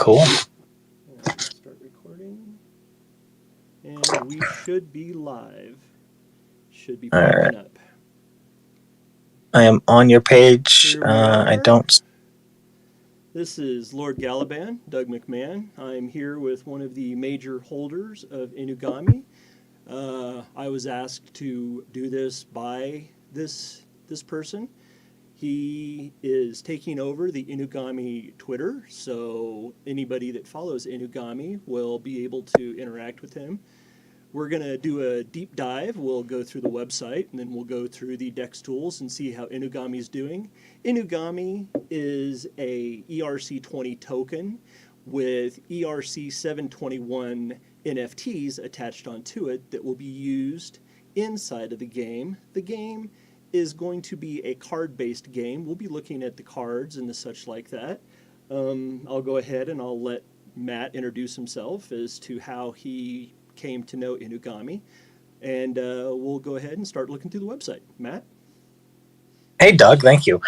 Cool. Start recording. And we should be live. Should be popping up. I am on your page. Here we are. I don't. This is Lord Galaban, Doug McMahon. I'm here with one of the major holders of Inugami. I was asked to do this by this person. He is taking over the Inugami Twitter, so anybody that follows Inugami will be able to interact with him. We're going to do a deep dive. We'll go through the website, and then we'll go through the DEX tools and see how Inugami is doing. Inugami is a ERC-20 token with ERC-721 NFTs attached onto it that will be used inside of the game. The game is going to be a card-based game. We'll be looking at the cards and the such like that. I'll go ahead and I'll let Matt introduce himself as to how he came to know Inugami, and we'll go ahead and start looking through the website. Matt? Hey, Doug. Thank you.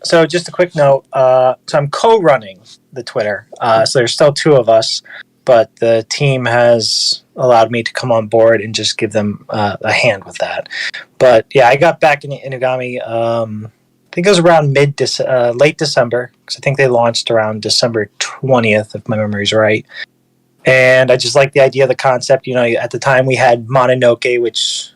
So just a quick note. So I'm co-running the Twitter. So there's still two of us, but the team has allowed me to come on board and just give them a hand with that. But yeah, I got back into Inugami. I think it was around late December, because I think they launched around December 20th, if my memory's right. And I just like the idea of the concept. You know, at the time we had Mononoke, which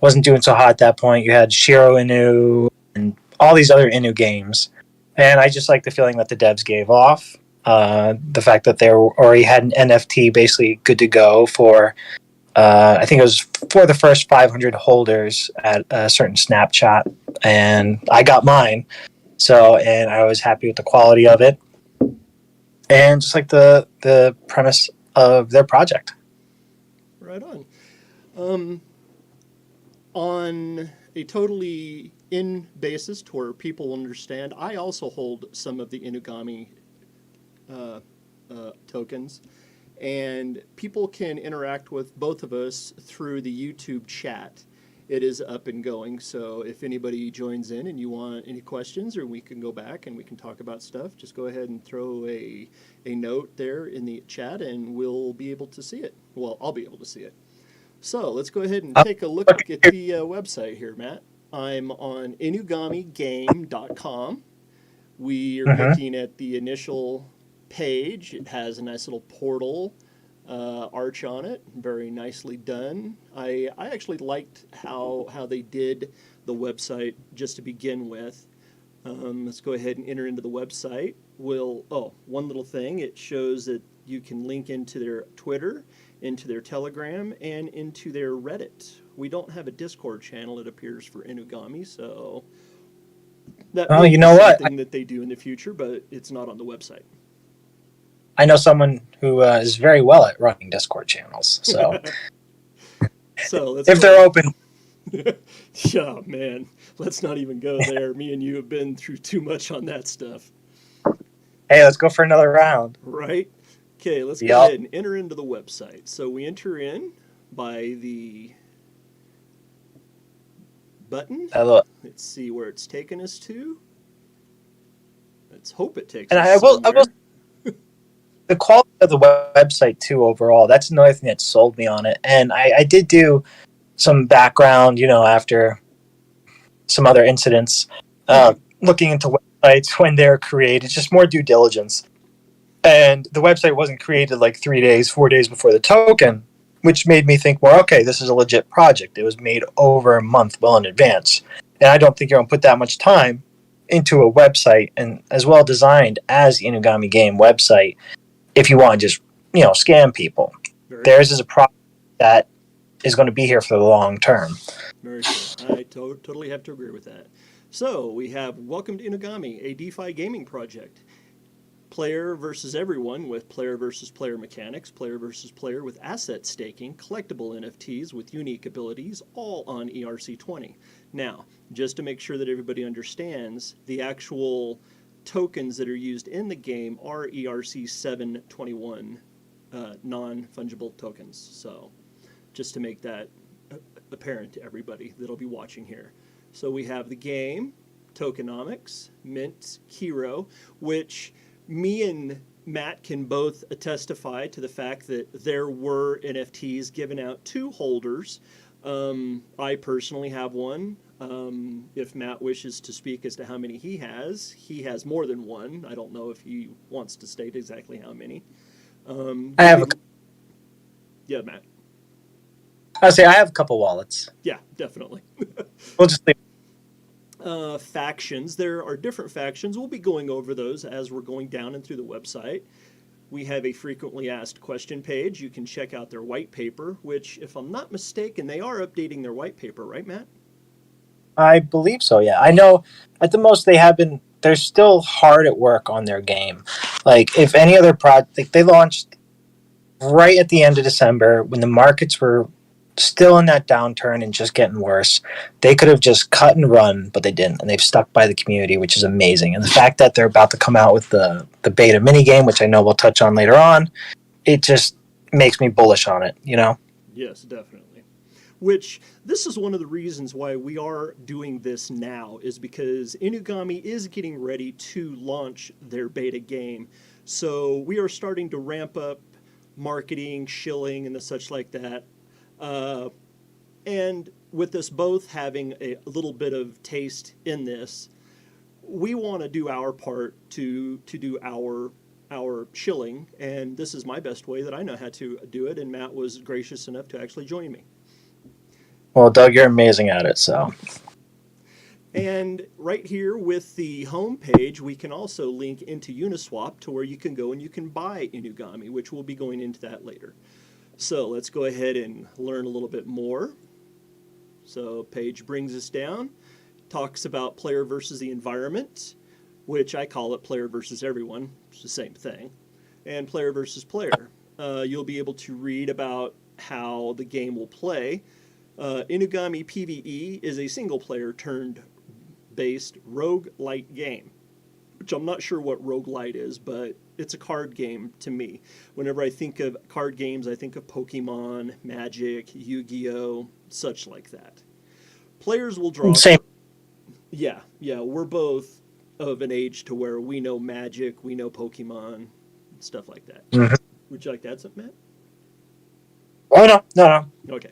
wasn't doing so hot at that point. You had Shiro Inu and all these other Inu games. And I just like the feeling that the devs gave off. The fact that they already had an NFT basically good to go for, I think it was for the first 500 holders at a certain Snapchat. And I got mine. And I was happy with the quality of it. And just like the premise of their project. Right on. On a totally in basis to where people understand, I also hold some of the Inugami tokens, and people can interact with both of us through the YouTube chat. It is up and going, so if anybody joins in and you want any questions, or we can go back and we can talk about stuff, just go ahead and throw a note there in the chat and we'll be able to see it. Well, I'll be able to see it. So let's go ahead and take a look at the website here, Matt. I'm on inugamigame.com. We are looking at the initial page. It has a nice little portal arch on it, very nicely done. I actually liked how they did the website just to begin with. Let's go ahead and enter into the website. One little thing, it shows that you can link into their Twitter, into their Telegram, and into their Reddit. We don't have a Discord channel, it appears, for Inugami, so that may be something that they do in the future, but it's not on the website. I know someone who is very well at running Discord channels, so if they're open. Yeah, man, let's not even go there. Me and you have been through too much on that stuff. Hey, let's go for another round. Right? Okay, let's go ahead and enter into the website. So we enter in by the button. Let's see where it's taken us to. Let's hope it takes us somewhere. The quality of the website, too, overall, that's another thing that sold me on it. And I did do some background, after some other incidents, looking into websites when they're created, just more due diligence. And the website wasn't created like 4 days before the token, which made me think, well, okay, this is a legit project. It was made over a month well in advance. And I don't think you're going to put that much time into a website, and as well designed as the Inugami Game website, if you want to just, scam people. Theirs is a product that is going to be here for the long term. Very cool. I totally have to agree with that. So we have Welcome to Inugami, a DeFi gaming project. Player versus everyone with player versus player mechanics, player versus player with asset staking, collectible NFTs with unique abilities, all on ERC-20. Now, just to make sure that everybody understands, the actual tokens that are used in the game are ERC-721 non-fungible tokens. So just to make that apparent to everybody that'll be watching here. So we have the game, Tokenomics, Mint, Kiro, which me and Matt can both testify to the fact that there were NFTs given out to holders. I personally have one. If Matt wishes to speak as to how many he has more than one. I don't know if he wants to state exactly how many. I have. Yeah, Matt. I say I have a couple wallets. Yeah, definitely. We'll just leave. Factions. There are different factions. We'll be going over those as we're going down and through the website. We have a frequently asked question page. You can check out their white paper, which, if I'm not mistaken, they are updating their white paper, right, Matt? I believe so. Yeah, I know. At the most, they have been. They're still hard at work on their game. Like if any other project, like they launched right at the end of December when the markets were still in that downturn and just getting worse. They could have just cut and run, but they didn't, and they've stuck by the community, which is amazing. And the fact that they're about to come out with the beta minigame, which I know we'll touch on later on, it just makes me bullish on it. You know? Yes, definitely. Which this is one of the reasons why we are doing this now, is because Inugami is getting ready to launch their beta game. So we are starting to ramp up marketing, shilling, and the such like that. And with us both having a little bit of taste in this, we want to do our part to do our shilling, and this is my best way that I know how to do it, and Matt was gracious enough to actually join me. Well, Doug, you're amazing at it, so. And right here with the home page, we can also link into Uniswap to where you can go and you can buy Inugami, which we'll be going into that later. So let's go ahead and learn a little bit more. So page brings us down, talks about player versus the environment, which I call it player versus everyone. It's the same thing. And player versus player. You'll be able to read about how the game will play. Inugami Pvp is a single-player turn-based roguelite game, which I'm not sure what roguelite is, but it's a card game to me. Whenever I think of card games, I think of Pokemon, Magic, Yu-Gi-Oh!, such like that. Players will draw... Same. Yeah, we're both of an age to where we know Magic, we know Pokemon, stuff like that. Mm-hmm. Would you like to add something, Matt? Oh, no. Okay.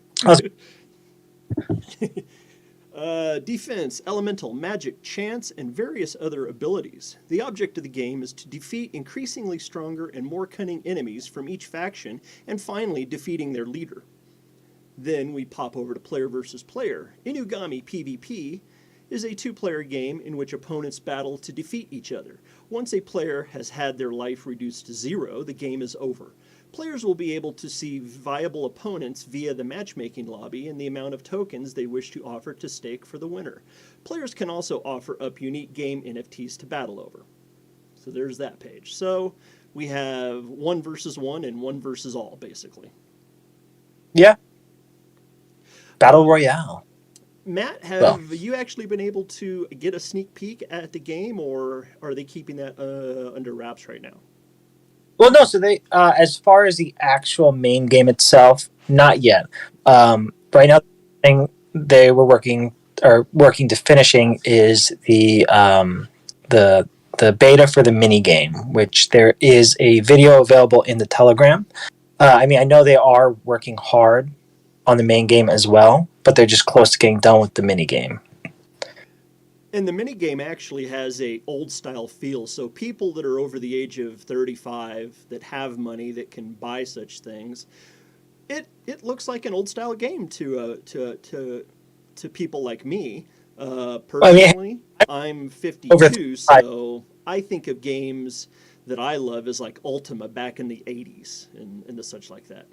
Defense, elemental, magic, chance, and various other abilities. The object of the game is to defeat increasingly stronger and more cunning enemies from each faction, and finally defeating their leader. Then we pop over to player versus player. Inugami Pvp is a two-player game in which opponents battle to defeat each other. Once a player has had their life reduced to 0, the game is over. Players will be able to see viable opponents via the matchmaking lobby and the amount of tokens they wish to offer to stake for the winner. Players can also offer up unique game NFTs to battle over. So there's that page. So we have 1 versus 1 and 1 versus all, basically. Yeah. Battle Royale. Matt, have you actually been able to get a sneak peek at the game, or are they keeping that under wraps right now? Well, no. So they, as far as the actual main game itself, not yet. Right now, the thing they were working to finishing is the beta for the mini game, which there is a video available in the Telegram. I know they are working hard on the main game as well, but they're just close to getting done with the mini game. And the mini game actually has a old style feel, so people that are over the age of 35 that have money that can buy such things, it looks like an old style game to people like me. Personally, I'm 52, so I think of games that I love as like Ultima back in the 80s and the such like that.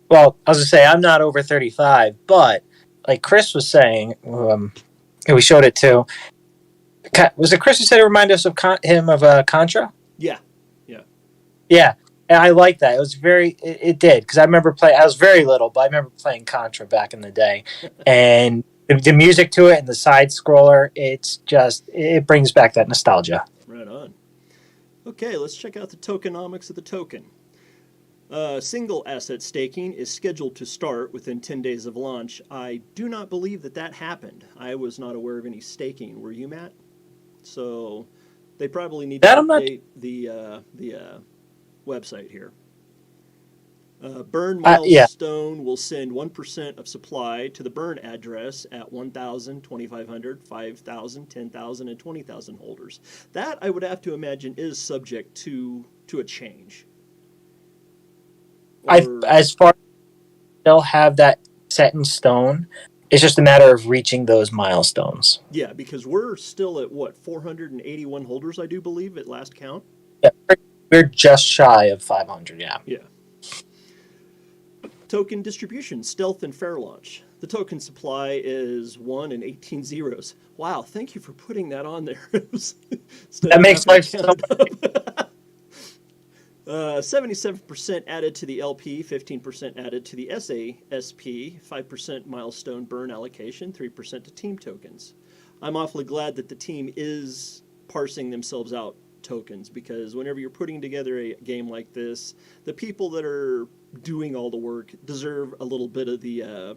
Well, I was going to say, I'm not over 35, but like Chris was saying, we showed it too. Was it Chris who said it reminded us of him of Contra? Yeah. And I like that. It was it did, because I remember playing, I was very little, but I remember playing Contra back in the day. And the music to it and the side scroller, it brings back that nostalgia. Right on. Okay, let's check out the tokenomics of the token. Single asset staking is scheduled to start within 10 days of launch. I do not believe that happened. I was not aware of any staking. Were you, Matt? So They probably need to That I'm not. update the website here. Burn Yeah, milestone will send 1% of supply to the burn address at 1,000, 2,500, 5,000, 10,000, and 20,000 holders. That, I would have to imagine, is subject to a change. Or, as far as they'll have that set in stone. It's just a matter of reaching those milestones. yeah, because we're still at, what, 481 holders, I do believe, at last count? Yeah, we're just shy of 500. Yeah. Yeah. Token distribution, stealth and fair launch. The token supply is 1 and 18 zeros. Wow, thank you for putting that on there. That makes life so. 77% added to the LP, 15% added to the SASP, 5% milestone burn allocation, 3% to team tokens. I'm awfully glad that the team is parsing themselves out tokens, because whenever you're putting together a game like this, the people that are doing all the work deserve a little bit of the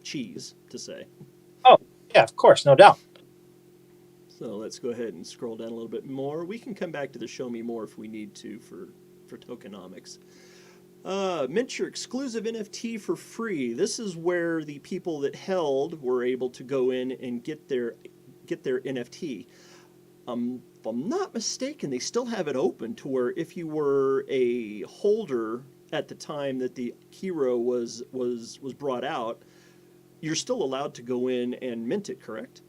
cheese, to say. Oh, yeah, of course, no doubt. So let's go ahead and scroll down a little bit more. We can come back to the show me more if we need to for tokenomics. Mint your exclusive NFT for free. This is where the people that held were able to go in and get their NFT. If I'm not mistaken, they still have it open to where if you were a holder at the time that the hero was brought out, you're still allowed to go in and mint it, correct?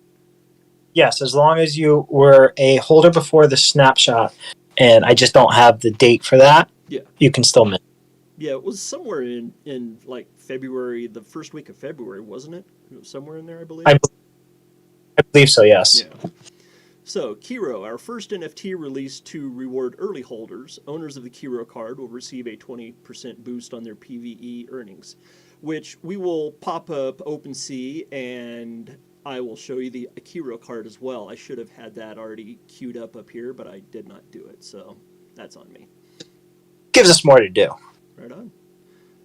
Yes, as long as you were a holder before the snapshot, and I just don't have the date for that. Yeah. You can still mint. Yeah, it was somewhere in like February, the first week of February, wasn't it? It was somewhere in there, I believe. I believe so, yes. Yeah. So, Kiro, our first NFT released to reward early holders. Owners of the Kiro card will receive a 20% boost on their PvE earnings, which we will pop up OpenSea, and I will show you the Kiro card as well. I should have had that already queued up here, but I did not do it, so that's on me. Gives us more to do. Right on.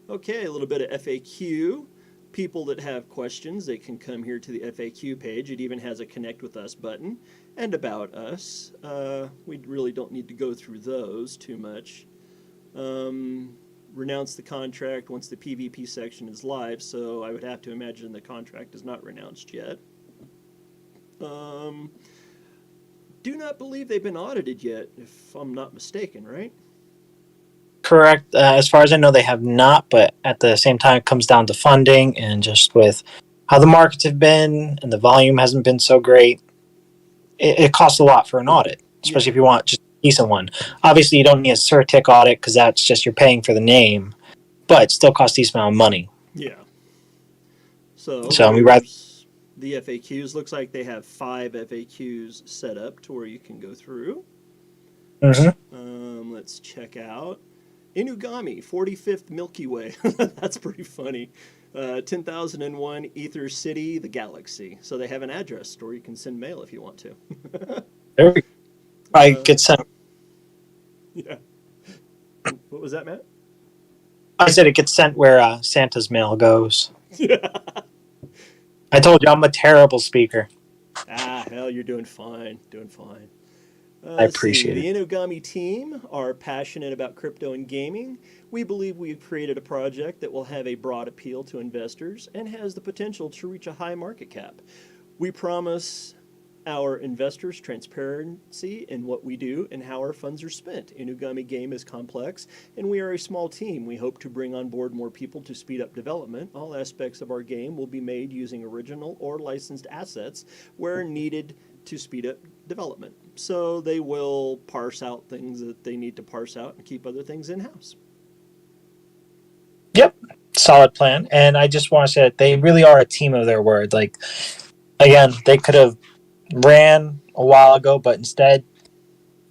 Okay, a little bit of FAQ. People that have questions, they can come here to the FAQ page. It even has a Connect with Us button and About Us. We really don't need to go through those too much. Renounce the contract once the PvP section is live, so I would have to imagine the contract is not renounced yet. Do not believe they've been audited yet, if I'm not mistaken, right? Correct. As far as I know, they have not, but at the same time, it comes down to funding and just with how the markets have been and the volume hasn't been so great. It costs a lot for an audit, especially if you want just a decent one. Obviously, you don't need a CerTic audit because that's just you're paying for the name, but it still costs a decent amount of money. Yeah. So we rather the FAQs. Looks like they have 5 FAQs set up to where you can go through. Mm-hmm. Let's check out Inugami, 45th Milky Way. That's pretty funny. 10,001 Ether City, the Galaxy. So they have an address, or you can send mail if you want to. There we go. I get sent. Yeah. What was that, Matt? I said it gets sent where Santa's mail goes. Yeah. I told you I'm a terrible speaker. Hell, you're doing fine. Doing fine. I appreciate it. it. The Inugami team are passionate about crypto and gaming. We believe we've created a project that will have a broad appeal to investors and has the potential to reach a high market cap. We promise our investors transparency in what we do and how our funds are spent. Inugami game is complex, and we are a small team. We hope to bring on board more people to speed up development. All aspects of our game will be made using original or licensed assets where needed to speed up development. So they will parse out things that they need to parse out and keep other things in-house. Yep. Solid plan. And I just want to say that they really are a team of their word. Like, again, they could have ran a while ago, but instead,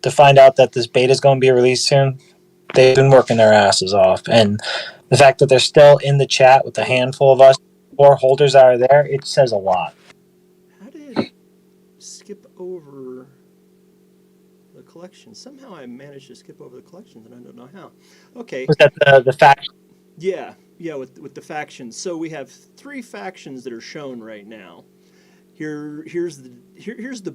to find out that this beta is going to be released soon, they've been working their asses off. And the fact that they're still in the chat with a handful of us, 4 holders that are there, it says a lot. How did skip over the collection? Somehow I managed to skip over the collections, and I don't know how. Okay. Was that the faction? Yeah, with the factions. So we have 3 factions that are shown right now. Here's the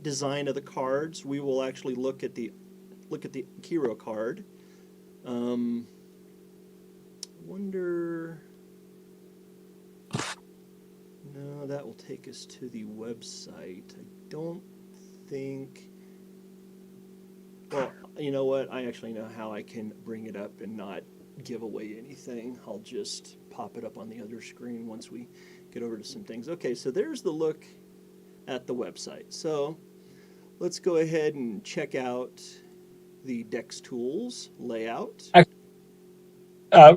design of the cards, we will actually look at the Kiro card. Wonder. No, that will take us to the website. I don't think. Well, you know what? I actually know how I can bring it up and not give away anything. I'll just pop it up on the other screen once we get over to some things. Okay, so there's the look at the website. So let's go ahead and check out the Dex Tools layout.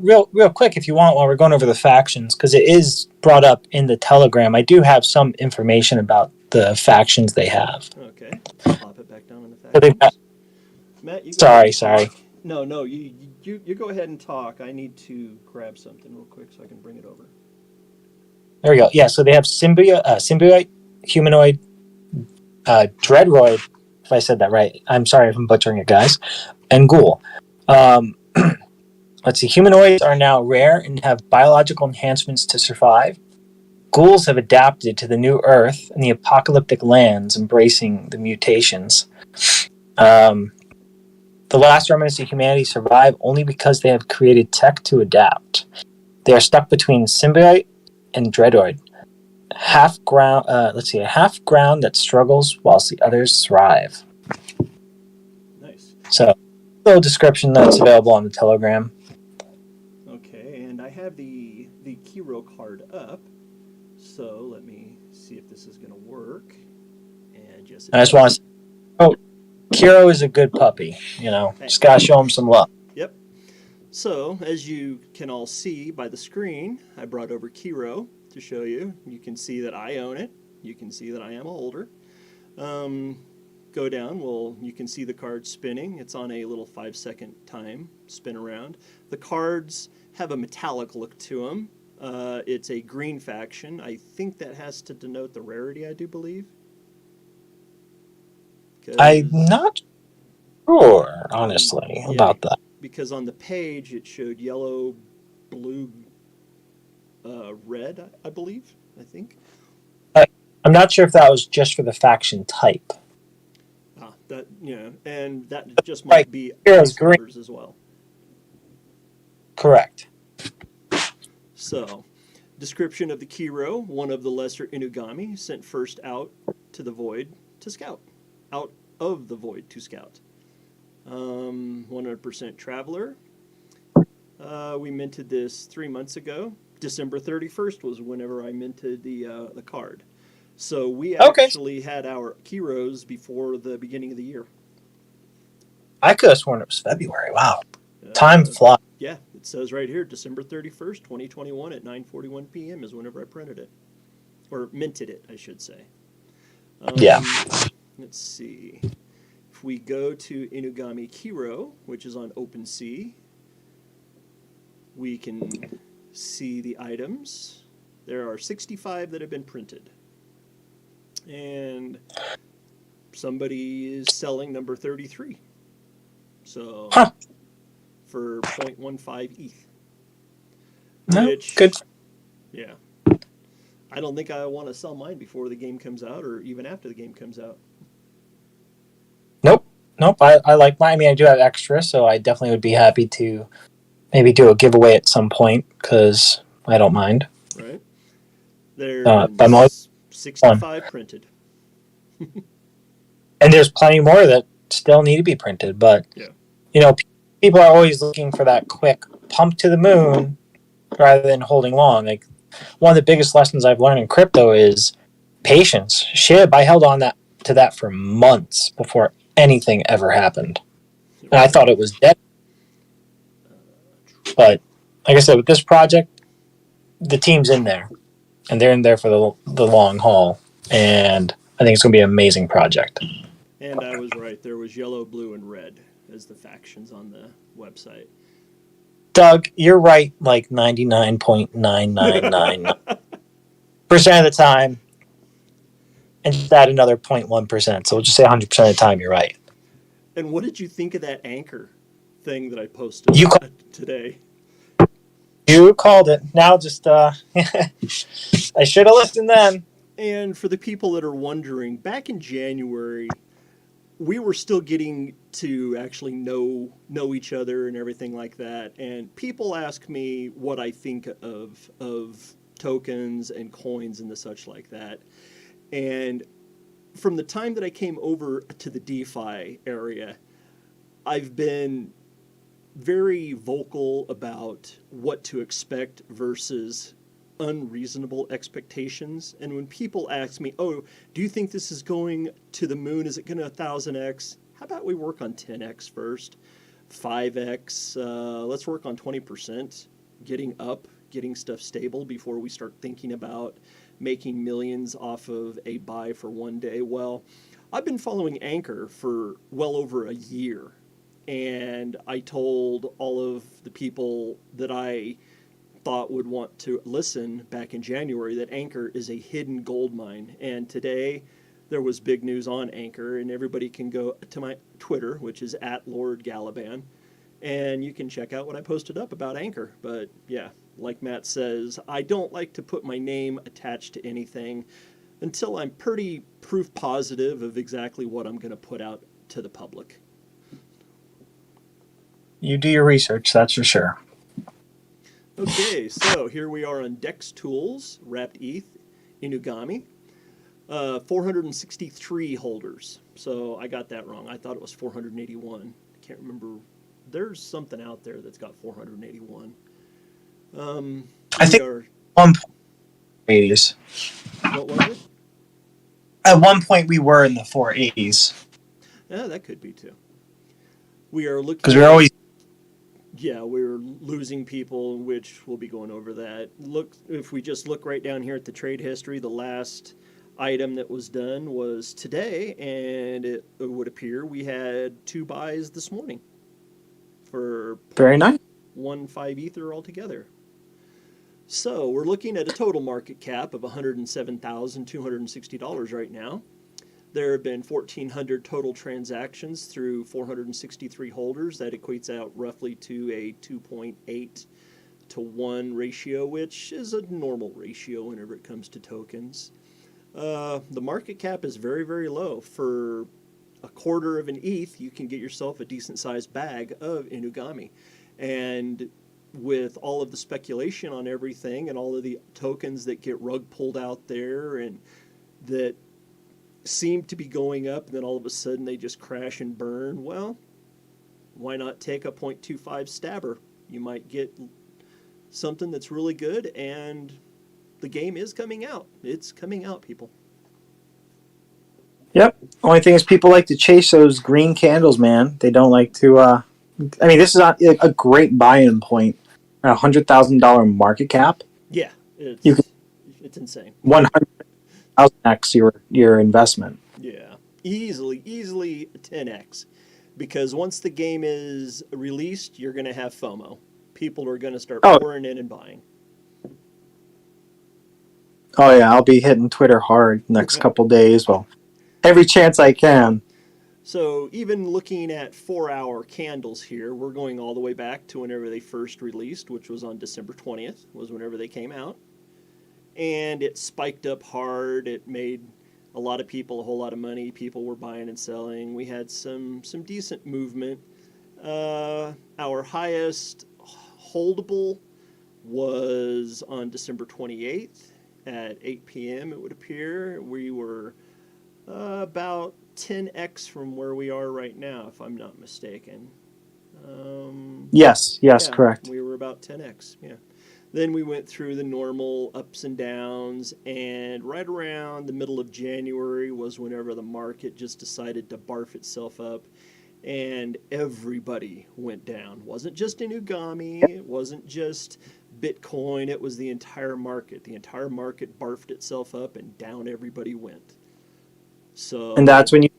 Real quick, if you want, while we're going over the factions, because it is brought up in the Telegram, I do have some information about the factions they have. Okay, pop it back down in the factions. Matt, you sorry. No, you go ahead and talk. I need to grab something real quick so I can bring it over. There we go. Yeah, so they have symbiote, humanoid, dreadroid, if I said that right. I'm sorry if I'm butchering it, guys, and ghoul. Let's see. Humanoids are now rare and have biological enhancements to survive. Ghouls have adapted to the new Earth and the apocalyptic lands, embracing the mutations. The last remnants of humanity survive only because they have created tech to adapt. They are stuck between symbiote and dreadoid. A half ground that struggles whilst the others thrive. Nice. So, a little description that's available on the Telegram. Okay, and I have the Kiro card up. So let me see if this is going to work. And just want to say, Kiro is a good puppy. Just gotta show him some love. Yep. So as you can all see by the screen, I brought over Kiro to show you. You can see that I own it. You can see that I am a holder. Go down. Well, you can see the card spinning. It's on a little 5-second time spin around. The cards have a metallic look to them. It's a green faction. I think that has to denote the rarity, I do believe. I'm not sure, honestly, about that. Because on the page it showed yellow, blue, red, I believe, I think. I'm not sure if that was just for the faction type. And that just might be Hero's green as well. Correct. So, description of the Kiro, one of the lesser Inugami, sent first out to the void to scout. Out of the void to scout. 100% traveler. We minted this 3 months ago. December 31st was whenever I minted the card. So we actually had our Kiros before the beginning of the year. I could have sworn it was February. Wow. Time flies. Yeah, it says right here, December 31st, 2021 at 9:41 p.m. is whenever I printed it. Or minted it, I should say. Yeah. Let's see. If we go to Inugami Kiro, which is on OpenSea, we can see the items. There are 65 that have been printed. And somebody is selling number 33. So, for 0.15 ETH. Good. Yeah. I don't think I want to sell mine before the game comes out or even after the game comes out. Nope. I like mine. I mean, I do have extra, so I definitely would be happy to maybe do a giveaway at some point because I don't mind. Right. There's 65 printed. And there's plenty more that still need to be printed, but people are always looking for that quick pump to the moon rather than holding long. Like one of the biggest lessons I've learned in crypto is patience. SHIB, I held on to that for months before anything ever happened. And I thought it was dead. But like I said, with this project, the team's in there. And they're in there for the long haul. And I think it's going to be an amazing project. And I was right. There was yellow, blue, and red as the factions on the website. Doug, you're right like 99.999% of the time. And just add another 0.1%. So we'll just say 100% of the time you're right. And what did you think of that anchor thing that I posted today? You called it. Now just, I should have listened then. And for the people that are wondering, back in January, we were still getting to actually know each other and everything like that. And people ask me what I think of tokens and coins and the such like that. And from the time that I came over to the DeFi area, I've been very vocal about what to expect versus unreasonable expectations. And when people ask me, "Oh, do you think this is going to the moon? Is it going to 1000x? How about we work on 10x first, 5x? Let's work on 20%, getting up, getting stuff stable before we start thinking about making millions off of a buy for one day." Well, I've been following Anchor for well over a year, and I told all of the people that I thought would want to listen back in January that Anchor is a hidden gold mine. And today there was big news on Anchor, and everybody can go to my Twitter, which is at Lord Galaban, and you can check out what I posted up about Anchor. But yeah, like Matt says, I don't like to put my name attached to anything until I'm pretty proof positive of exactly what I'm going to put out to the public. You do your research, that's for sure. Okay, so here we are on Dex Tools, Wrapped ETH, Inugami. 463 holders. So I got that wrong. I thought it was 481. I can't remember. There's something out there that's got 481. I think are, 1.80s. what was it? At one point, we were in the 480s. Yeah, that could be too. We are looking. Because we're always. Yeah, we're losing people, which we'll be going over that. Look, if we just look right down here at the trade history, the last item that was done was today, and it would appear we had 2 buys this morning for Very nice. 0.15 Ether altogether. So we're looking at a total market cap of $107,260 right now. There have been 1,400 total transactions through 463 holders. That equates out roughly to a 2.8 to 1 ratio, which is a normal ratio whenever it comes to tokens. The market cap is very, very low. For a quarter of an ETH, you can get yourself a decent-sized bag of Inugami. And with all of the speculation on everything and all of the tokens that get rug pulled out there and that seem to be going up, and then all of a sudden they just crash and burn, well, why not take a 0.25 stabber? You might get something that's really good, and the game is coming out. It's coming out, people. Yep. Only thing is, people like to chase those green candles, man. They don't like to. I mean, this is a great buy-in point. $100,000 market cap. Yeah, You can it's insane. 100,000x your investment. Yeah, easily 10x, because once the game is released, you're going to have FOMO. People are going to start pouring in and buying. Oh yeah, I'll be hitting Twitter hard next couple days. Well, every chance I can. So even looking at 4-hour candles here, we're going all the way back to whenever they first released, which was on December 20th, was whenever they came out. And it spiked up hard. It made a lot of people a whole lot of money. People were buying and selling. We had some decent movement. Our highest holdable was on December 28th at 8 p.m., it would appear. We were about 10x from where we are right now, if I'm not mistaken. Yes, yeah, correct. We were about 10x, yeah. Then we went through the normal ups and downs, and right around the middle of January was whenever the market just decided to barf itself up, and everybody went down. It wasn't just Inugami, it wasn't just Bitcoin, it was the entire market. The entire market barfed itself up, and down everybody went. So, and that's when you're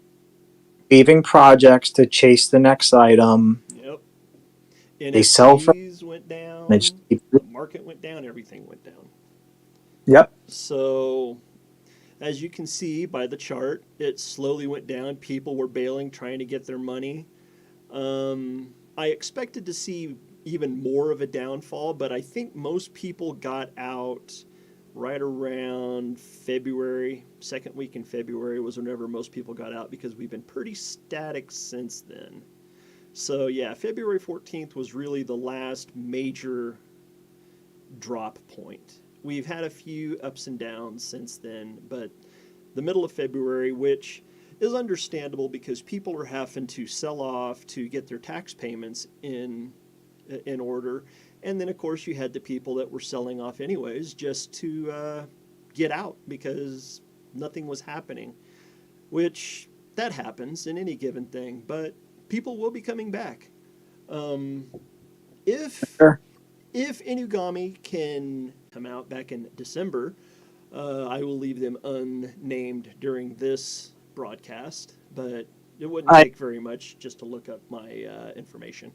leaving projects to chase the next item. Yep. They sell from. Went down. The market went down. Everything went down. Yep. So, as you can see by the chart, it slowly went down. People were bailing, trying to get their money. I expected to see even more of a downfall, but I think most people got out right around February. Second week in February was whenever most people got out because we've been pretty static since then. So yeah, February 14th was really the last major drop point. We've had a few ups and downs since then, but the middle of February, which is understandable because people are having to sell off to get their tax payments in order. And then, of course, you had the people that were selling off anyways just to get out because nothing was happening, which that happens in any given thing. But people will be coming back. If Sure. if Inugami can come out back in December, I will leave them unnamed during this broadcast, but it wouldn't take very much just to look up my information.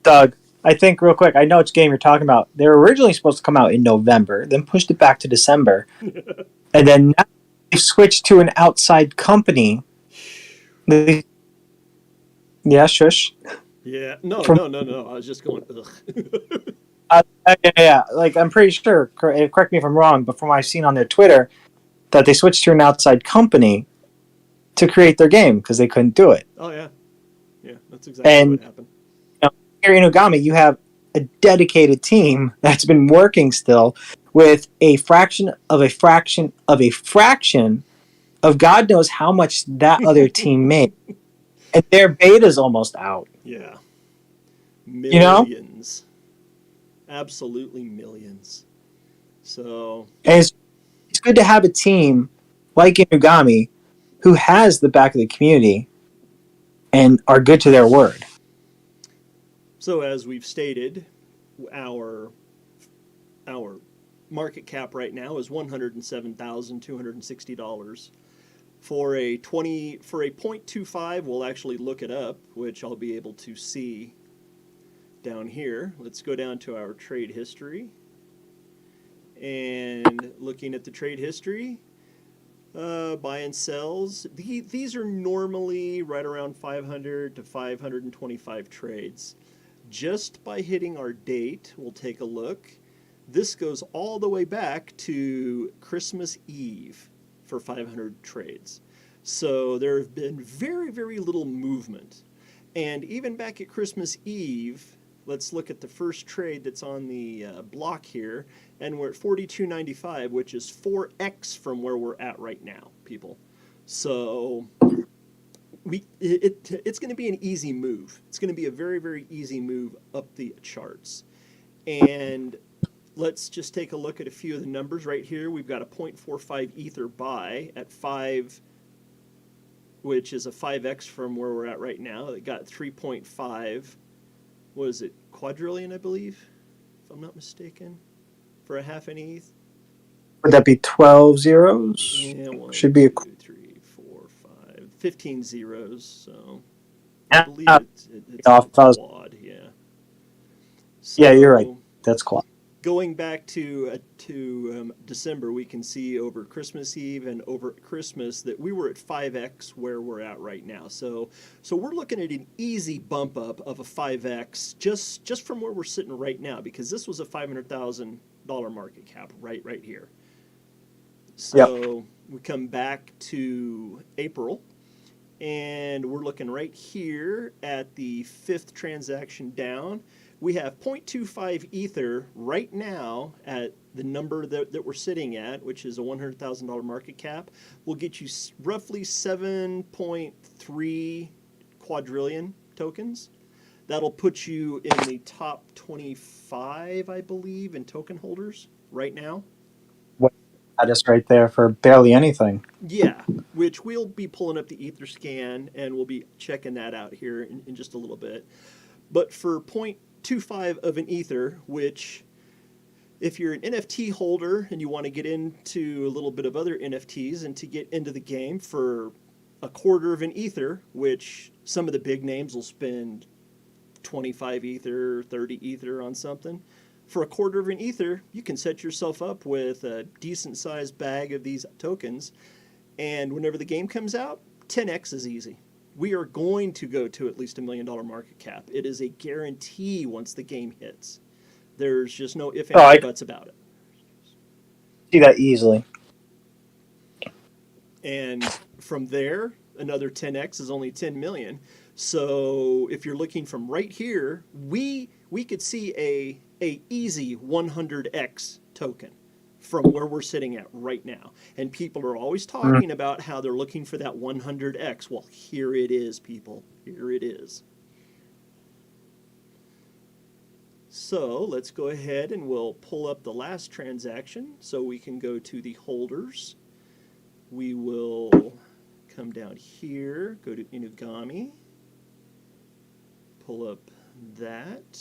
Doug, I think real quick, I know which game you're talking about. They were originally supposed to come out in November, then pushed it back to December, and then now they've switched to an outside company. Yeah, shush. Yeah, no, From no, no, no. I was just going, ugh. yeah, like I'm pretty sure. Correct me if I'm wrong, but from what I've seen on their Twitter, that they switched to an outside company to create their game because they couldn't do it. Oh yeah, yeah, that's exactly And what happened. here in Inugami, you have a dedicated team that's been working still with a fraction of a fraction of a fraction of God knows how much that other team made. And their beta's almost out. Yeah, You know? millions, absolutely millions. So And it's good to have a team like Inugami who has the back of the community and are good to their word. So as we've stated, our market cap right now is $107,260. For a 0.25, we'll actually look it up, which I'll be able to see down here. Let's go down to our trade history. And looking at the trade history, buy and sells. These are normally right around 500 to 525 trades. Just by hitting our date, we'll take a look. This goes all the way back to Christmas Eve for 500 trades. So there have been very, very little movement. And even back at Christmas Eve, let's look at the first trade that's on the block here, and we're at 42.95, which is 4x from where we're at right now, people. So it's going to be an easy move. It's going to be a very, very easy move up the charts. And let's just take a look at a few of the numbers right here. We've got a 0.45 Ether buy at 5, which is a 5x from where we're at right now. It got 3.5. What is it? Quadrillion, I believe, if I'm not mistaken, for a half an ETH. Would that be 12 zeros? Yeah, 1, Should be 2, 3, 4, 5, 15 zeros. So I believe it's a quad. Yeah. So, yeah, you're right. That's quad. Going back to December, we can see over Christmas Eve and over Christmas that we were at 5x where we're at right now. So we're looking at an easy bump up of a 5x just from where we're sitting right now, because this was a $500,000 market cap right here. So we come back to April, and we're looking right here at the 5th transaction down. We have 0.25 Ether right now at the number that we're sitting at, which is a $100,000 market cap. Will get you roughly 7.3 quadrillion tokens. That'll put you in the top 25, I believe, in token holders right now. That is right there for barely anything. Yeah, which we'll be pulling up the Etherscan, and we'll be checking that out here in just a little bit. But for 0.25 of an Ether, which if you're an NFT holder and you want to get into a little bit of other NFTs and to get into the game for a quarter of an Ether, which some of the big names will spend 25 Ether, 30 Ether on something. For a quarter of an Ether, you can set yourself up with a decent-sized bag of these tokens, and whenever the game comes out, 10x is easy. We are going to go to at least $1 million market cap. It is a guarantee once the game hits. There's just no ifs, ands, or buts about it. See that easily. And from there, another 10x is only 10 million. So if you're looking from right here, we could see a easy 100x token from where we're sitting at right now. And people are always talking about how they're looking for that 100x. Well, here it is, people. Here it is. So let's go ahead and we'll pull up the last transaction so we can go to the holders. We will come down here, go to Inugami, pull up that,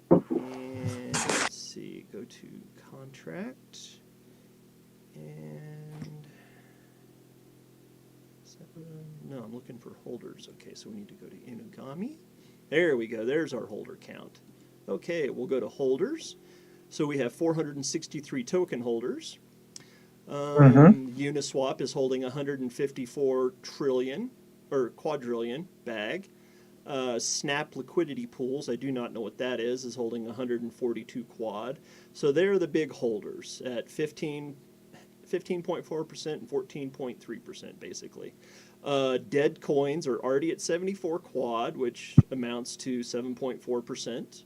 and let's see, go to contract, and no, I'm looking for holders. Okay, so we need to go to Inugami. There we go, there's our holder count. Okay, we'll go to holders. So we have 463 token holders. Uniswap is holding 154 trillion or quadrillion bag. Snap liquidity pools, I do not know what that is holding 142 quad. So they're the big holders at 15.4% and 14.3% basically. Dead coins are already at 74 quad, which amounts to 7.4%.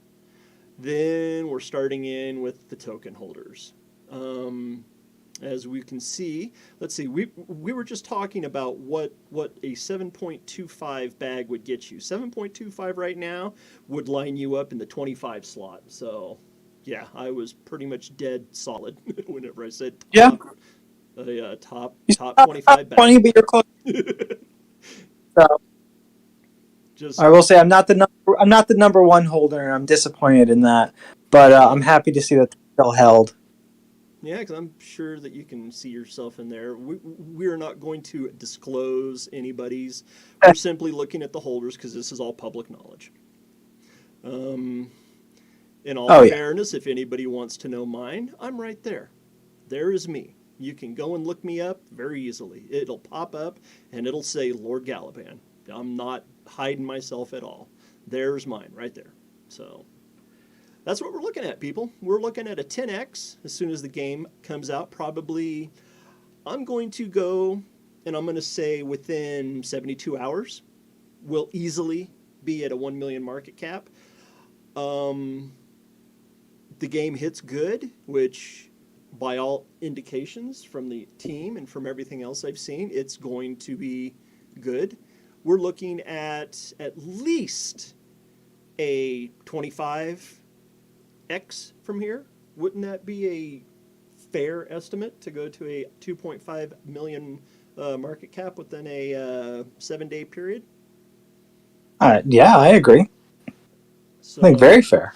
Then we're starting in with the token holders. As we can see, let's see, we were just talking about what a 7.25 bag would get you. 7.25 right now would line you up in the 25 slot. So, yeah, I was pretty much dead solid whenever I said top 25 bag. 20, but you're close. So, I will say I'm not the number one holder, and I'm disappointed in that. But I'm happy to see that they're still held. Yeah, because I'm sure that you can see yourself in there. We're not going to disclose anybody's. We're simply looking at the holders because this is all public knowledge. In all fairness, if anybody wants to know mine, I'm right there. There is me. You can go and look me up very easily. It'll pop up and it'll say Lord Galaban. I'm not hiding myself at all. There's mine right there. So that's what we're looking at, people. We're looking at a 10x as soon as the game comes out. Probably, I'm going to go, and I'm going to say within 72 hours, we'll easily be at a 1 million market cap. The game hits good, which by all indications from the team and from everything else I've seen, it's going to be good. We're looking at least a 25x from here. Wouldn't that be a fair estimate to go to a 2.5 million market cap within a 7-day period? Yeah, I agree. So, I think very fair.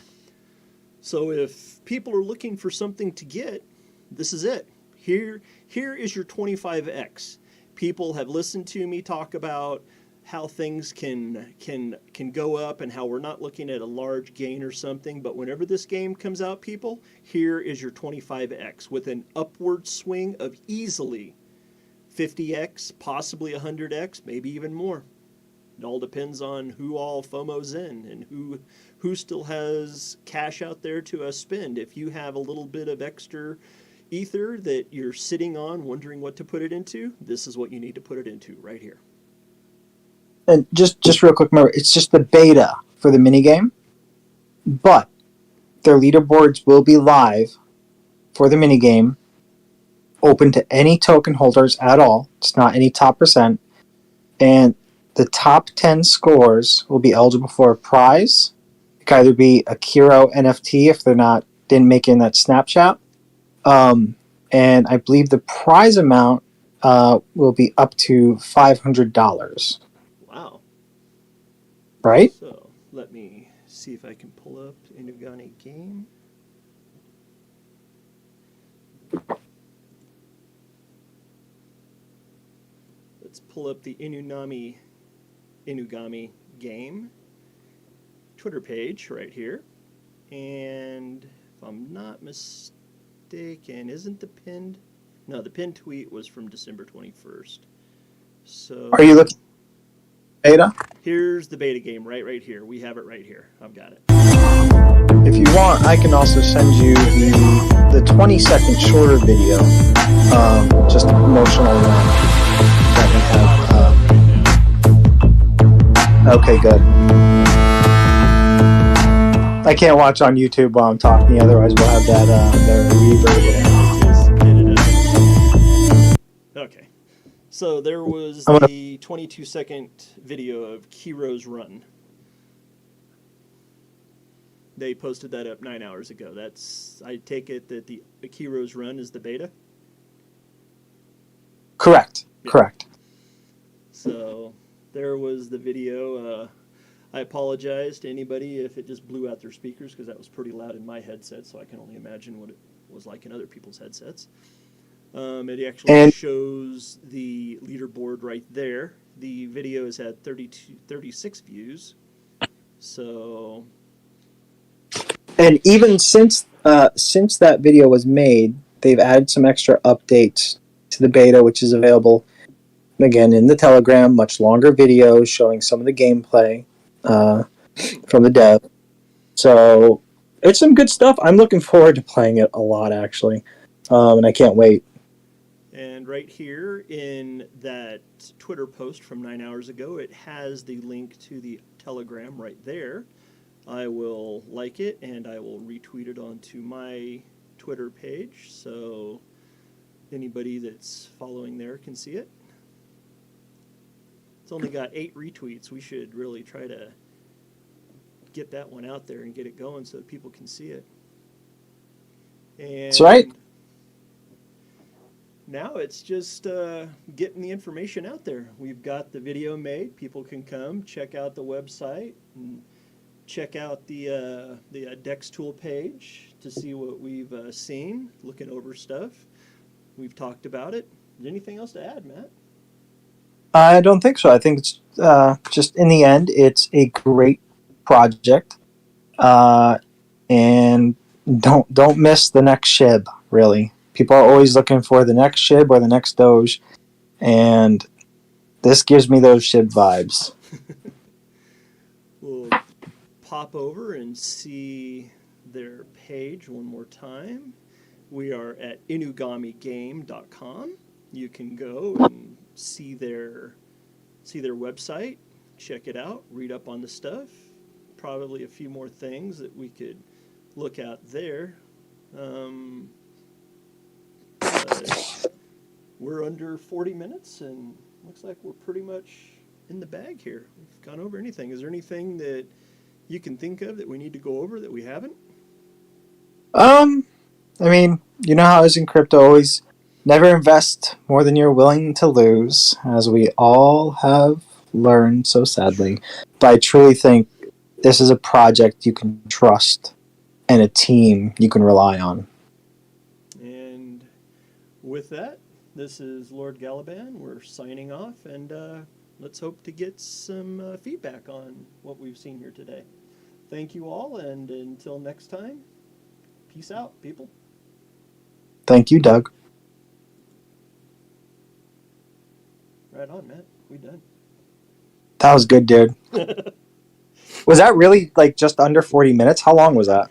So if people are looking for something to get, this is it. Here is your 25x. People have listened to me talk about how things can go up and how we're not looking at a large gain or something, but whenever this game comes out, people, here is your 25x with an upward swing of easily 50x, possibly 100x, maybe even more. It all depends on who all FOMO's in and who still has cash out there to spend. If you have a little bit of extra ether that you're sitting on wondering what to put it into, this is what you need to put it into right here. And just real quick, remember, it's just the beta for the minigame, but their leaderboards will be live for the minigame, open to any token holders at all. It's not any top percent. And the top 10 scores will be eligible for a prize. It could either be a Kiro NFT if didn't make it in that snapshot. And I believe the prize amount will be up to $500. Wow. Right? So let me see if I can pull up Inugami game. Let's pull up the Inugami game Twitter page right here. And if I'm not mistaken, isn't the pinned? No, the pinned tweet was from December 21st. So are you looking at beta? Here's the beta game right here. We have it right here. I've got it. If you want, I can also send you the 20-second shorter video, just a promotional one that we have. Okay, good. I can't watch on YouTube while I'm talking, otherwise we'll have that reverb. Okay. So there was the 22-second video of Kiro's run. They posted that up 9 hours ago. I take it that the Kiro's run is the beta? Correct. Yeah. Correct. So there was the video. I apologize to anybody if it just blew out their speakers, because that was pretty loud in my headset, so I can only imagine what it was like in other people's headsets. It actually shows the leaderboard right there. The video has had 36 views. So... And even since that video was made, they've added some extra updates to the beta, which is available, again, in the Telegram, much longer videos showing some of the gameplay from the dev. So it's some good stuff. I'm looking forward to playing it a lot, actually, and I can't wait. And right here in that Twitter post from 9 hours ago, it has the link to the Telegram right there. I will like it, and I will retweet it onto my Twitter page, so anybody that's following there can see it. It's only got 8 retweets. We should really try to get that one out there and get it going so that people can see it. And that's right. Now it's just getting the information out there. We've got the video made. People can come check out the website and check out the Dex tool page to see what we've seen, looking over stuff. We've talked about it. Is there anything else to add, Matt? I don't think so. I think it's just, in the end, it's a great project, and don't miss the next SHIB. Really, people are always looking for the next SHIB or the next Doge, and this gives me those SHIB vibes. We'll pop over and see their page one more time. We are at inugamigame.com. You can go and see their website, check it out, read up on the stuff. Probably a few more things that we could look at there. We're under 40 minutes, and looks like we're pretty much in the bag here. We've gone over anything. Is there anything that you can think of that we need to go over that we haven't? I mean, you know how it is in crypto, always never invest more than you're willing to lose, as we all have learned so sadly. But I truly think this is a project you can trust and a team you can rely on. And with that, this is Lord Galaban. We're signing off, and let's hope to get some feedback on what we've seen here today. Thank you all, and until next time, peace out, people. Thank you, Doug. Right on, Matt. We done. That was good, dude. Was that really like just under 40 minutes? How long was that?